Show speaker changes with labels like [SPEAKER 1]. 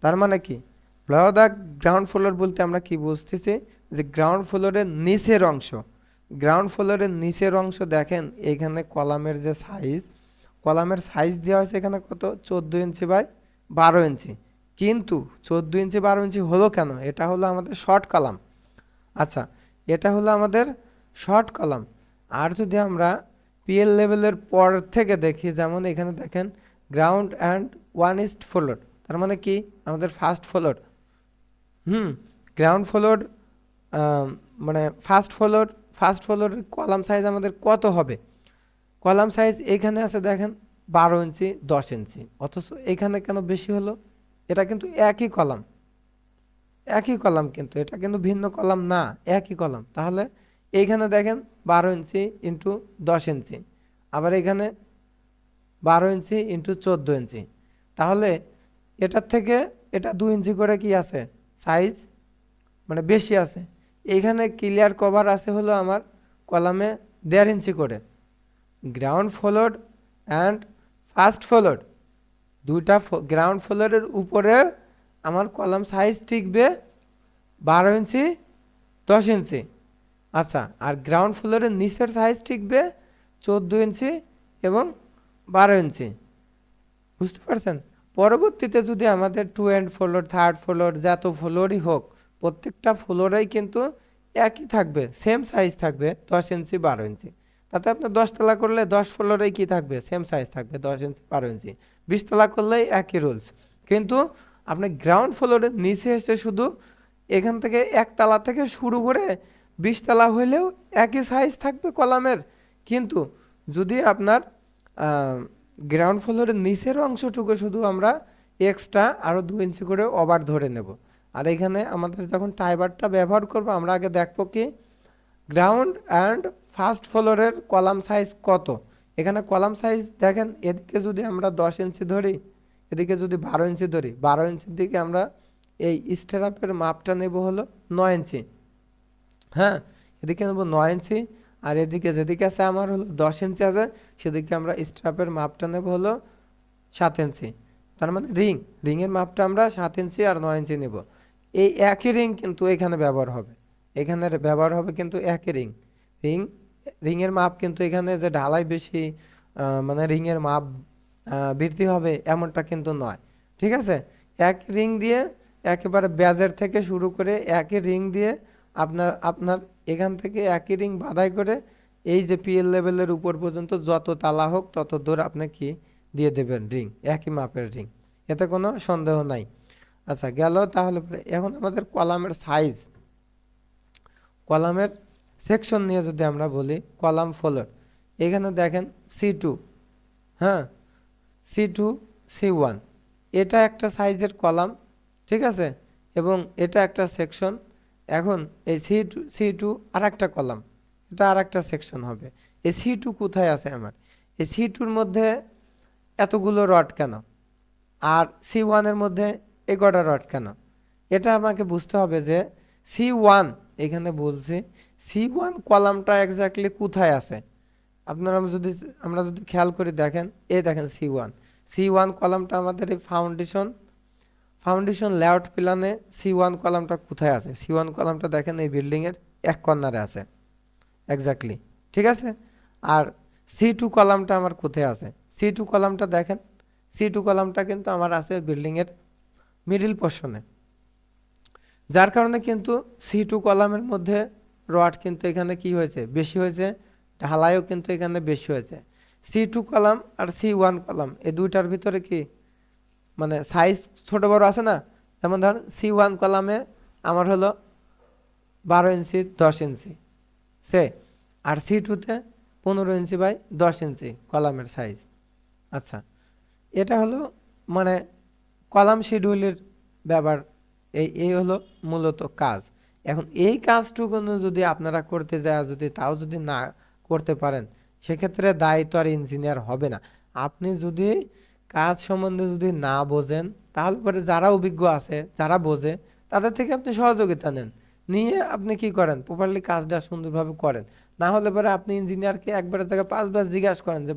[SPEAKER 1] তার মানে কি, বিলো দ্য গ্রাউন্ড ফ্লোর বলতে আমরা কি বুঝতেছি, যে গ্রাউন্ড ফ্লোরের নিচের অংশ। গ্রাউন্ড ফ্লোরের নিচের অংশ দেখেন এইখানে কলামের যে সাইজ, কলামের সাইজ দেওয়া হয়েছে এখানে কত, 14 ইঞ্চি বাই 12 ইঞ্চি। কিন্তু 14 ইঞ্চি 12 ইঞ্চি হলো কেন, এটা হলো আমাদের শর্ট কলাম। আচ্ছা, এটা হলো আমাদের শর্ট কলাম। আর যদি আমরা পিএল লেভেলের পর থেকে দেখি, যেমন এখানে দেখেন ground and one east floor, তার মানে কি আমাদের ফার্স্ট ফ্লোর। গ্রাউন্ড ফ্লোর মানে ফার্স্ট ফ্লোর কলাম সাইজ আমাদের কত হবে, কলাম সাইজ এখানে আছে দেখেন 12 ইঞ্চি 10 ইঞ্চি, অথচ এখানে কেন বেশি হলো, এটা কিন্তু একই কলাম, একই কলাম, কিন্তু এটা কিন্তু ভিন্ন কলাম না, একই কলাম। তাহলে এইখানে দেখেন 12 ইঞ্চি ইন্টু 10 ইঞ্চি, আবার এখানে 12 ইঞ্চি ইন্টু 14 ইঞ্চি, তাহলে এটার থেকে এটা 2 ইঞ্চি করে কি আছে সাইজ, মানে বেশি আছে। এইখানে ক্লিয়ার কভার আছে হলো আমার কলামে 1.5 ইঞ্চি করে। Ground floor and first floor, দুইটা গ্রাউন্ড ফ্লোরের উপরে আমার কলাম সাইজ টিকবে 12 ইঞ্চি 10 ইঞ্চি। আচ্ছা, আর গ্রাউন্ড ফ্লোরের নিচের সাইজ টিকবে 14 ইঞ্চি এবং 12 ইঞ্চি। বুঝতে পারছেন? পরবর্তীতে যদি আমাদের 2 এন্ড ফ্লোর, থার্ড ফ্লোর, যত ফ্লোরই হোক, প্রত্যেকটা ফ্লোরেই কিন্তু একই থাকবে, সেম সাইজ থাকবে 10 ইঞ্চি 12 ইঞ্চি। তাতে আপনার 10 তলা করলে 10 ফ্লোরেই কি থাকবে, সেম সাইজ থাকবে 10 ইঞ্চি 12 ইঞ্চি। 20 তলা করলেই একই রুলস। কিন্তু আপনি গ্রাউন্ড ফ্লোরের নিচে এসে শুধু এখান থেকে 1 তলা থেকে শুরু করে 20 তলা হইলেও একই সাইজ থাকবে কলামের। কিন্তু যদি আপনার গ্রাউন্ড ফ্লোরের নিচের অংশটুকু শুধু আমরা এক্সট্রা আরও 2 ইঞ্চি করে ওভার ধরে নেব। আর এখানে আমাদের যখন টাইবারটা ব্যবহার করব, আমরা আগে দেখব কি গ্রাউন্ড অ্যান্ড ফার্স্ট ফ্লোরের কলাম সাইজ কত। এখানে কলাম সাইজ দেখেন, এদিকে যদি আমরা 10 ইঞ্চি ধরি, এদিকে যদি 12 ইঞ্চি ধরি, 12 ইঞ্চির দিকে আমরা এই স্ট্যারাপের মাপটা নেব হলো 9 ইঞ্চি। হ্যাঁ, এদিকে নেব 9 ইঞ্চি, আর এদিকে যেদিকে আছে আমার হলো 10 ইঞ্চি আছে, সেদিকে আমরা স্ট্রাপের মাপটা নেব হলো 7 ইঞ্চি। তার মানে রিংয়ের মাপটা আমরা 7 ইঞ্চি আর 9 ইঞ্চি নেব। এই একই রিং কিন্তু এখানে ব্যবহার হবে, এখানে ব্যবহার হবে কিন্তু একই রিং রিংয়ের মাপ কিন্তু এখানে যে ঢালাই বেশি, মানে রিংয়ের মাপ বৃদ্ধি হবে এমনটা কিন্তু নয়। ঠিক আছে, এক রিং দিয়ে একেবারে ব্যাজের থেকে শুরু করে একই রিং দিয়ে আপনার আপনার এখান থেকে একই রিং বাঁধাই করে এই যে পিএল লেভেলের উপর পর্যন্ত যত তালা হোক তত দূর আপনি কি দিয়ে দেবেন রিং, একই মাপের রিং, এতে কোনো সন্দেহ নাই। আচ্ছা, গেল। তাহলে এখন আমাদের কলামের সাইজ, কলামের সেকশন নিয়ে যদি আমরা বলি, কলাম ফ্লোর এখানে দেখেন C2, হ্যাঁ C2 C1, এটা একটা সাইজের কলাম, ঠিক আছে, এবং এটা একটা সেকশন। এখন এই সি টু আর একটা কলাম, এটা আর একটা সেকশন হবে। এই C2 কোথায় আছে আমার, এই C2-র মধ্যে এতগুলো রড কেন, আর C1-এর মধ্যে এগারোটা রড কেন, এটা আমাকে বুঝতে হবে যে C1, এখানে বলছি C1 কলামটা এক্স্যাক্টলি কোথায় আছে। আপনারা যদি আমরা যদি খেয়াল করে দেখেন, এই দেখেন C1 কলামটা আমাদের এই ফাউন্ডেশন লেআউট প্ল্যানে C1 কলামটা কোথায় আছে। C1 কলামটা দেখেন এই বিল্ডিংয়ের এক কর্নারে আছে এক্স্যাক্টলি, ঠিক আছে। আর C2 কলামটা আমার কোথায় আছে, C2 কলামটা দেখেন, C2 কলামটা কিন্তু আমার আছে বিল্ডিংয়ের মিডিল পোর্শনে। যার কারণে কিন্তু C2 কলামের মধ্যে রড কিন্তু এখানে কি হয়েছে, বেশি হয়েছে, ঢালাইও কিন্তু এখানে বেশি হয়েছে। C2 কলাম আর C1 কলাম এই দুইটার ভিতরে কি মানে সাইজ ছোট বড় আছে না। যেমন ধরেন C1 কলামে আমার হলো 12 ইঞ্চি 10 ইঞ্চি সে, আর C2-তে 15 ইঞ্চি বাই 10 ইঞ্চি কলামের সাইজ। আচ্ছা, এটা হলো মানে কলাম শিডিউলের ব্যাপার, এই হলো মূলত কাজ। এখন এই কাজটুকু যদি আপনারা করতে যায়, যদি তাও যদি না করতে পারেন, সেক্ষেত্রে দায়িত্ব আর ইঞ্জিনিয়ার হবে না। আপনি যদি কাজ সম্বন্ধে যদি না বোঝেন, তাহলে পরে যারা অভিজ্ঞ আছে, যারা বোঝে, তাদের থেকে আপনি সহযোগিতা নেন, নিয়ে আপনি কি করেন, প্রপারলি কাজটা সুন্দরভাবে করেন। না হলে পরে আপনি ইঞ্জিনিয়ারকে একবারের জায়গায় 5 বার জিজ্ঞাসা করেন যে